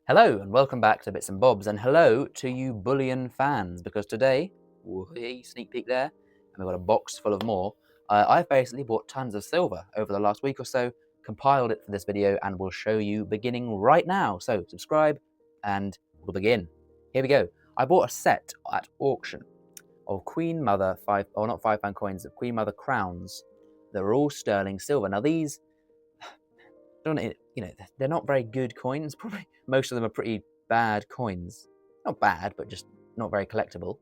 Hello and welcome back to Bits and Bobs, and hello to you Bullion fans, because today, sneak peek there, and we've got a box full of more. I've basically bought tons of silver over the last week or so, compiled it for this video, and will show you beginning right now. So subscribe and we'll begin. Here we go. I bought a set at auction of Queen Mother not £5 coins, of Queen Mother crowns that are all sterling silver. Now these, they're not very good coins. Probably most of them are pretty bad coins. Not bad, but just not very collectible.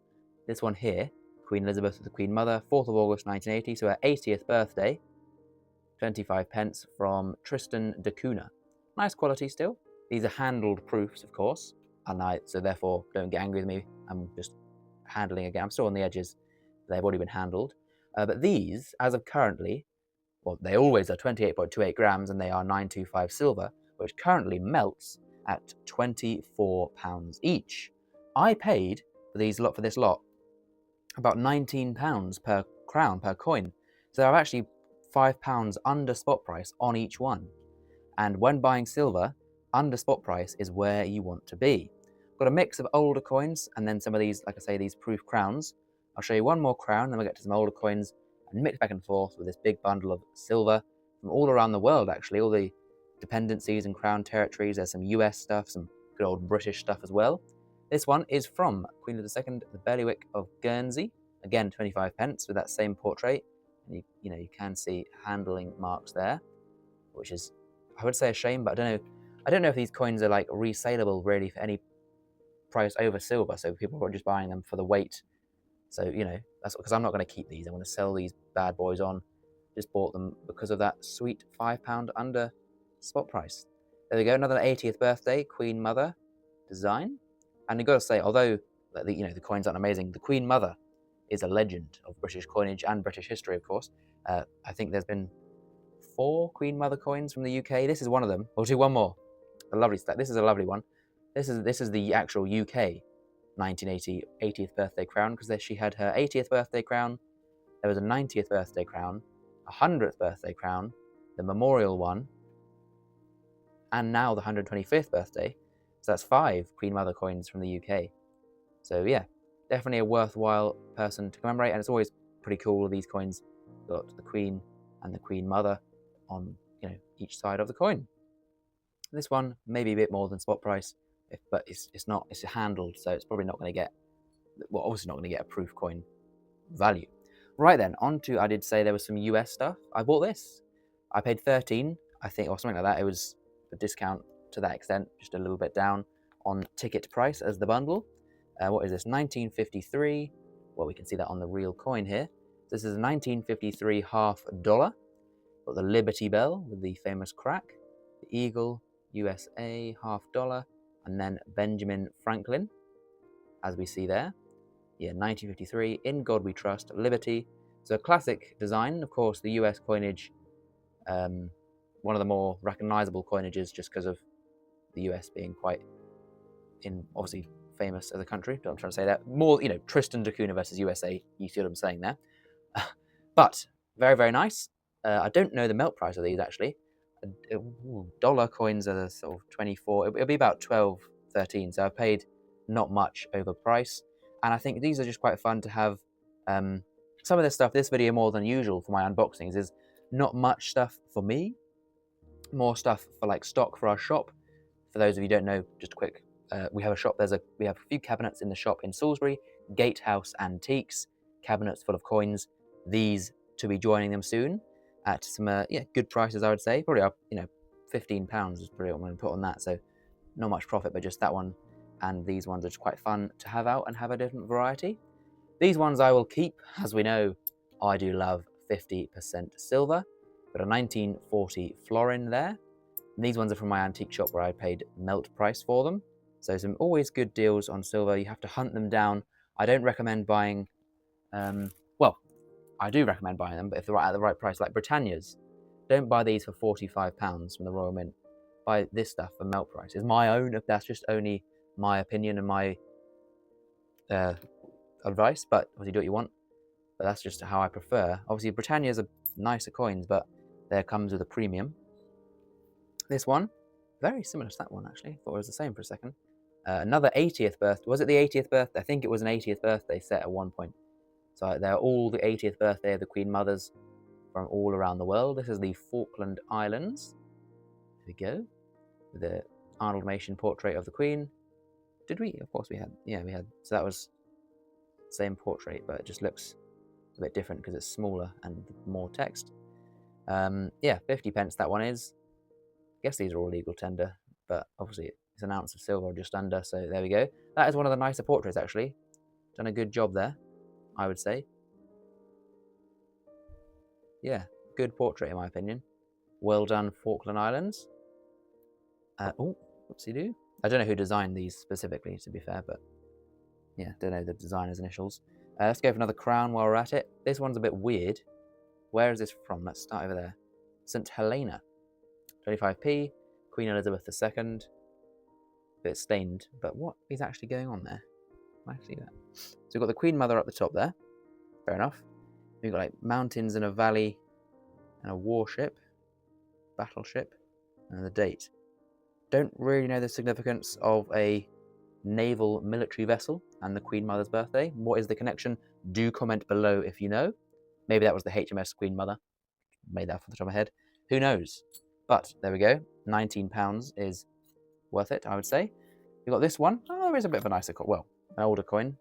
This one here, Queen Elizabeth the Queen Mother, 4th of August 1980, so her 80th birthday. 25 pence from Tristan da Cunha. Nice quality still. These are handled proofs, of course, so therefore don't get angry with me. I'm just handling again. I'm still on the edges. They've already been handled. But these, as of currently, well, they always are 28.28 grams, and they are 925 silver, which currently melts at £24 each. I paid for this lot about £19 per crown, per coin. So they're actually £5 under spot price on each one. And when buying silver, under spot price is where you want to be. Got a mix of older coins and then some of these, like I say, these proof crowns. I'll show you one more crown, then we'll get to some older coins and mix back and forth with this big bundle of silver from all around the world, actually. All the dependencies and crown territories. There's some US stuff, some good old British stuff as well. This one is from Queen Elizabeth II, the Bailiwick of Guernsey. Again, 25 pence with that same portrait. And you can see handling marks there, which is, I would say, a shame, but I don't know if these coins are like resaleable really for any price over silver, so people are just buying them for the weight. So, that's because I'm not going to keep these. I'm going to sell these bad boys on. Just bought them because of that sweet £5 under spot price. There we go, another 80th birthday Queen Mother design. And you've got to say, although the coins aren't amazing, the Queen Mother is a legend of British coinage and British history, of course. I think there's been 4 Queen Mother coins from the UK. This is one of them. We'll do one more. A lovely stack. This is a lovely one. This is the actual UK 1980 80th birthday crown, because she had her 80th birthday crown, there was a 90th birthday crown, a 100th birthday crown, the memorial one, and now the 125th birthday. So that's 5 Queen Mother coins from the UK. So yeah, definitely a worthwhile person to commemorate, and it's always pretty cool. These coins got the Queen and the Queen Mother on each side of the coin. This one maybe a bit more than spot price, but it's handled, so it's probably not going to get, well, obviously not going to get a proof coin value. Right then, on to, I did say there was some US stuff. I bought this. I paid 13, I think, or something like that. It was a discount to that extent, just a little bit down on ticket price as the bundle. What is this? 1953. Well, we can see that on the real coin here. This is a 1953 half dollar. Got the Liberty Bell with the famous crack, the Eagle, USA half dollar, and then Benjamin Franklin, as we see there. Yeah, 1953, In God We Trust, Liberty. So a classic design, of course, the US coinage, one of the more recognizable coinages just because of the US being quite, obviously famous as a country. I'm trying to say that. More, Tristan da Cunha versus USA, you see what I'm saying there. But very, very nice. I don't know the melt price of these, actually. Dollar coins are sort of 24. It'll be about 12, 13. So I've paid not much over price. And I think these are just quite fun to have. Some of this stuff, this video more than usual for my unboxings, is not much stuff for me. More stuff for like stock for our shop. For those of you who don't know, just a quick, we have a shop. We have a few cabinets in the shop in Salisbury, Gatehouse Antiques, cabinets full of coins. These to be joining them soon at some good prices, I would say. Probably up, £15 is probably what I'm going to put on that. So not much profit, but just that one. And these ones are just quite fun to have out and have a different variety. These ones I will keep. As we know, I do love 50% silver. Got a 1940 florin there. And these ones are from my antique shop where I paid melt price for them. So some always good deals on silver. You have to hunt them down. I don't recommend buying, well, I do recommend buying them, but if they're at the right price, like Britannia's, don't buy these for £45 from the Royal Mint. Buy this stuff for melt price. It's my own, if that's just only my opinion and my advice, but obviously do what you want. But that's just how I prefer. Obviously, Britannia's are nicer coins, but there comes with a premium. This one, Very similar to that one, actually. Thought it was the same for a second. Another 80th birthday. Was it the 80th birthday? I think it was an 80th birthday set at one point. So they're all the 80th birthday of the Queen Mothers from all around the world. This is the Falkland Islands. There we go. With the Arnold Mason portrait of the Queen. Did we? Of course we had. Yeah, we had. So that was the same portrait, but it just looks a bit different because it's smaller and more text. Yeah, 50 pence that one is. I guess these are all legal tender, but obviously it's an ounce of silver just under, so there we go. That is one of the nicer portraits, actually. Done a good job there, I would say. Yeah, good portrait in my opinion. Well done, Falkland Islands. Oh, whoopsie-doo. I don't know who designed these specifically, to be fair, but yeah, don't know the designer's initials. Let's go for another crown while we're at it. This one's a bit weird. Where is this from? Let's start over there. St. Helena. 25p. Queen Elizabeth II. Bit stained, but what is actually going on there? I see that. So we've got the Queen Mother up the top there. Fair enough. We've got like mountains and a valley and a warship, battleship, and the date. Don't really know the significance of a naval military vessel and the Queen Mother's birthday. What is the connection? Do comment below if you know. Maybe that was the HMS Queen Mother. Made that off the top of my head. Who knows? But there we go. £19 is worth it, I would say. We've got this one. Oh, there is a bit of a nicer coin. Well, an older coin.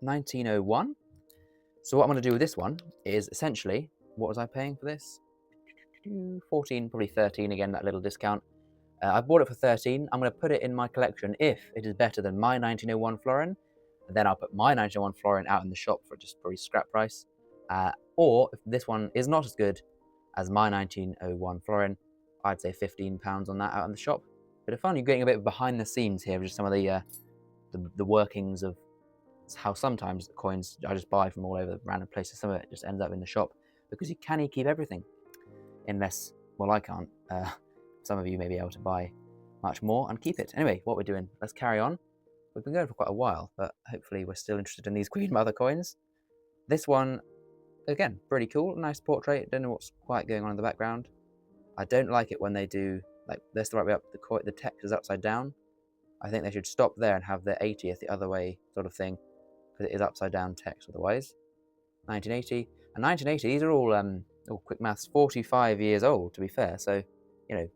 1901. So what I'm going to do with this one is essentially, what was I paying for this? 14, probably 13 again, that little discount. I bought it for 13. I'm going to put it in my collection if it is better than my 1901 florin. Then I'll put my 1901 florin out in the shop for just probably scrap price. Or if this one is not as good as my 1901 florin, I'd say £15 on that out in the shop. Bit of fun. You're getting a bit behind the scenes here, just some of the workings of how sometimes the coins I just buy from all over random places. Some of it just ends up in the shop because you can't keep everything, unless, well, I can't. Some of you may be able to buy much more and keep it. Anyway, what we're doing, let's carry on. We've been going for quite a while, but hopefully we're still interested in these Queen Mother coins. This one, again, pretty cool. Nice portrait. Don't know what's quite going on in the background. I don't like it when they do, like, this the right way up, the text is upside down. I think they should stop there and have the 80th the other way sort of thing, because it is upside down text otherwise. 1980. And 1980, these are all quick maths, 45 years old, to be fair. So, you know,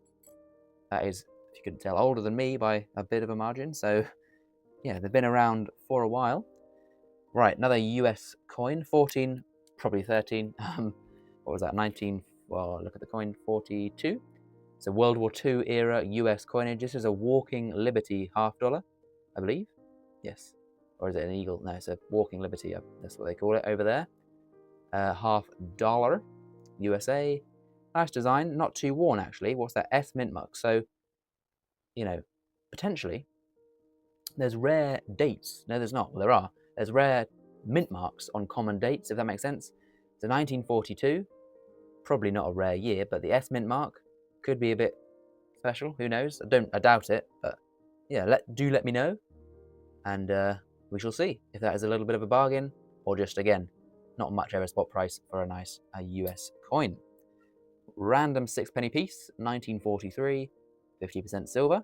that is, if you couldn't tell, older than me by a bit of a margin. So, yeah, they've been around for a while. Right, another US coin, 14, probably 13. What was that, 19, well, look at the coin, 42. So World War II era US coinage. This is a Walking Liberty $half, I believe. Yes. Or is it an eagle? No, it's a Walking Liberty. That's what they call it over there. $half USA. Nice design. Not too worn, actually. What's that? S mint mark. So, you know, potentially, there's rare dates. No, there's not. Well, there are. There's rare mint marks on common dates, if that makes sense. So 1942. Probably not a rare year, but the S mint mark could be a bit special. Who knows? I doubt it, but yeah, do let me know, and we shall see if that is a little bit of a bargain or just, again, not much of a spot price for a nice US coin. Random 6-penny piece, 1943, 50% silver.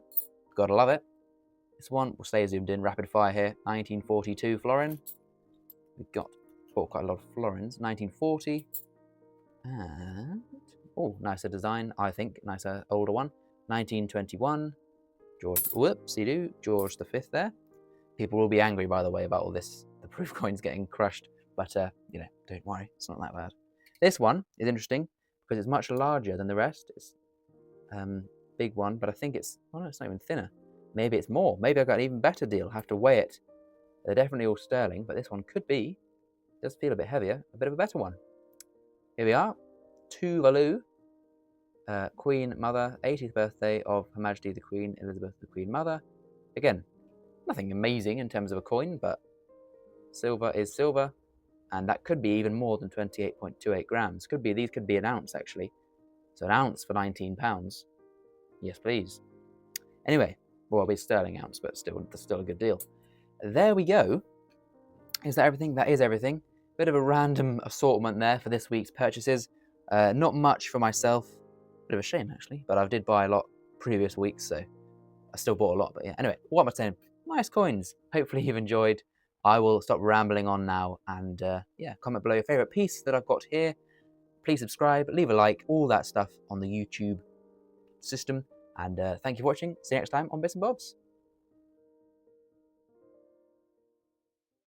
Gotta love it. This one, we'll stay zoomed in, rapid fire here. 1942 florin. We've got quite a lot of florins. 1940. And, oh, nicer design, I think. Nicer older one. 1921. George V there. People will be angry, by the way, about all this, the proof coins getting crushed. But, you know, don't worry, it's not that bad. This one is interesting because it's much larger than the rest. It's big one, but I think it's, oh no, it's not even thinner. Maybe it's more. Maybe I've got an even better deal. I'll have to weigh it. They're definitely all sterling, but this one could be, does feel a bit heavier, a bit of a better one. Here we are. Tuvalu, Queen Mother, 80th birthday of Her Majesty the Queen Elizabeth the Queen Mother. Again, nothing amazing in terms of a coin, but silver is silver, and that could be even more than 28.28 grams. These could be an ounce, actually. So an ounce for £19. Yes, please. Anyway, well, it's sterling ounce, but still a good deal. There we go. Is that everything? That is everything. Bit of a random assortment there for this week's purchases. Not much for myself. Bit of a shame, actually, but I did buy a lot previous weeks, so I still bought a lot. But yeah, anyway, what am I saying? Nice coins. Hopefully you've enjoyed. I will stop rambling on now, and yeah, comment below your favorite piece that I've got here. Please subscribe, leave a like, all that stuff on the YouTube system. And thank you for watching. See you next time on Bits and Bobs.